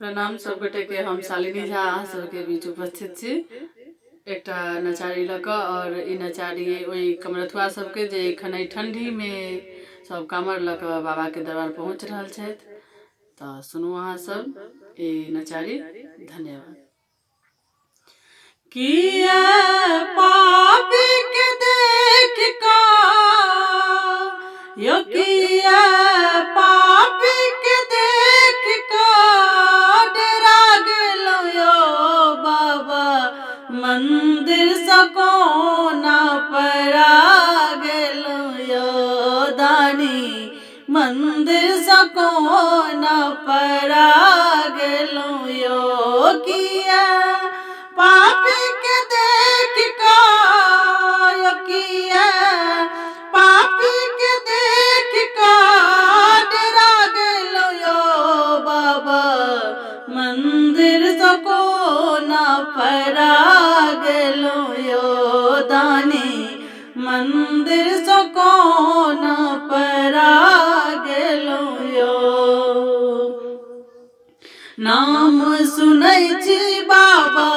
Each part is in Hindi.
प्रणाम सब गोटे के। हम शालिनी झा अहाँ सबके बीच उपस्थित छी एकटा नचारी लऽ कऽ। और ई नचारी ओहि कमरथुआ सबके जे एखन एहि ठंडी में सब कामर लऽ कऽ बाबा के दरबार पहुँच रहल छथि। तऽ सुनू अहाँ सब ई नचारी। धन्यवाद। किया पापी के देख कऽ यो किया पापी के देख कऽ डरा गेलो यो बाबा मंदिर सँ कोना परा गेलो यो दानी मंदिर सँ कोना परा गेलो यो किया पापी के देख कऽ यो किया पापी के देख कऽ डरा गेलो यो बाबा मंदिर सँ कोना परा गेलो यो दानी मंदिर सँ कोना परा गेलो यो। नाम सुनै छी बाबा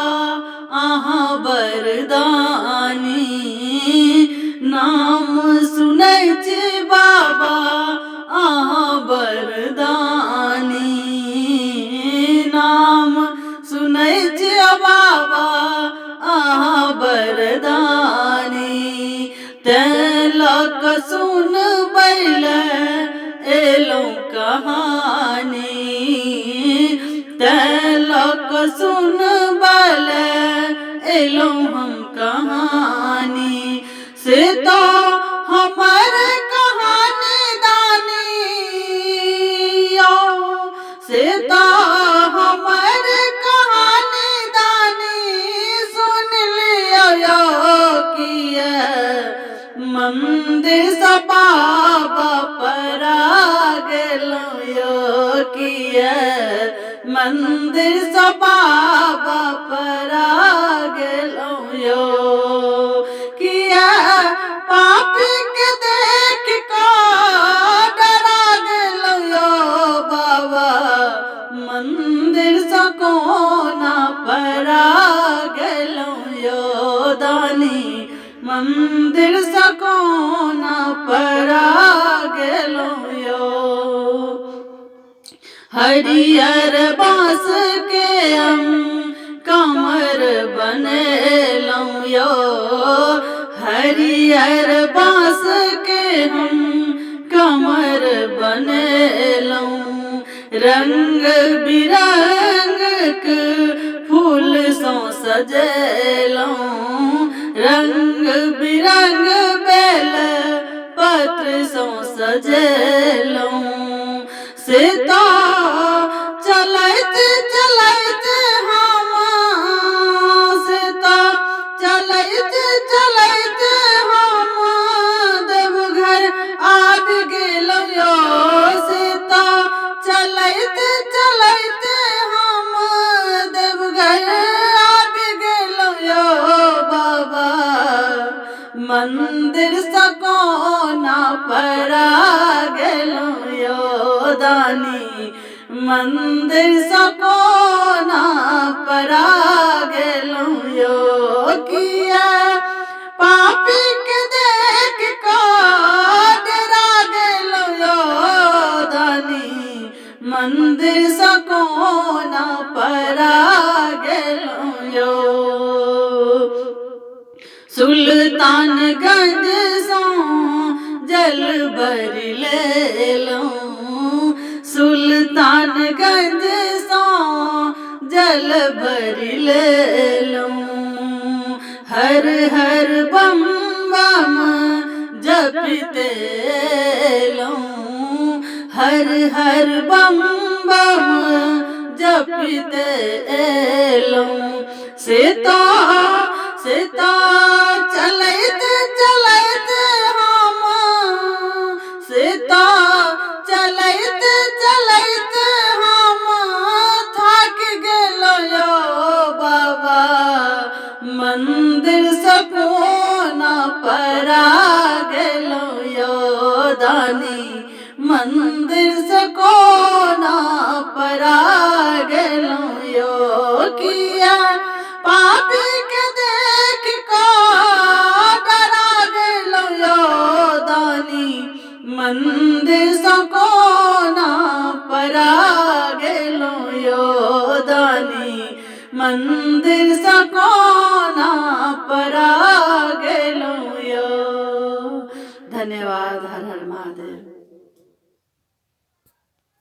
अहाँ वरदानी नाम सुनै छी बाबा अहाँ वरदानी नाम सुनै छी बाबा अहाँ वरदानी तेँ लऽ कऽ सुनबै लए एलहुँ कहानी तेँ लऽ कऽ सुनबै लए एलहुँ हम कहानी से तो हमर कहानी दानी से तो हमर कहानी दानी सुन लियो यो किया मंदिर सँ बाबा परा गेलो यो किया मंदिर सँ बाबा परा गेलो यो किया पापी के देख कऽ डरा गेलो यो बाबा मंदिर सँ कोना परा गेलो यो दानी मंदिर सँ कोना परा गेलो यो। हरियर बाँस के हम कमर बनेलहुँ यो हरियर बाँस के हम कमर बनेलहुँ रंग बिरंगक फूल सँ सजेलहुँ रंग बिरंग बेल पत्र सँ सजेलहुँ से तो चलैत चलैत हम से तो चलैत चलैत हम देवघर आबि गेलो यो से तो चलैत चलैत हम देवघर आबि गेलो यो बाबा मंदिर सँ कोना परा गेलो यो दानी मंदिर सँ कोना परा गेलो यो किया पापी के देख कऽ डरा गेलो यो दानी मंदिर सँ कोना परा गेलो यो। सुल्तानगंज सँ जल भरि लेलहुँ सुल्तानगंज सँ जल भरि लेलहुँ हर हर बम बम जपिते एलहुँ हर हर बम बम जपिते एलहुँ से तो चलैत चलैत हम से तो चलैत चलैत हम थाक गेलो यो बाबा मंदिर सँ कोना परा गेलो यो दानी मंदिर सँ कोना परा गेलो मंदिर सा कोना पर आ गेलूं यो। धन्यवाद। हर हर महादेव।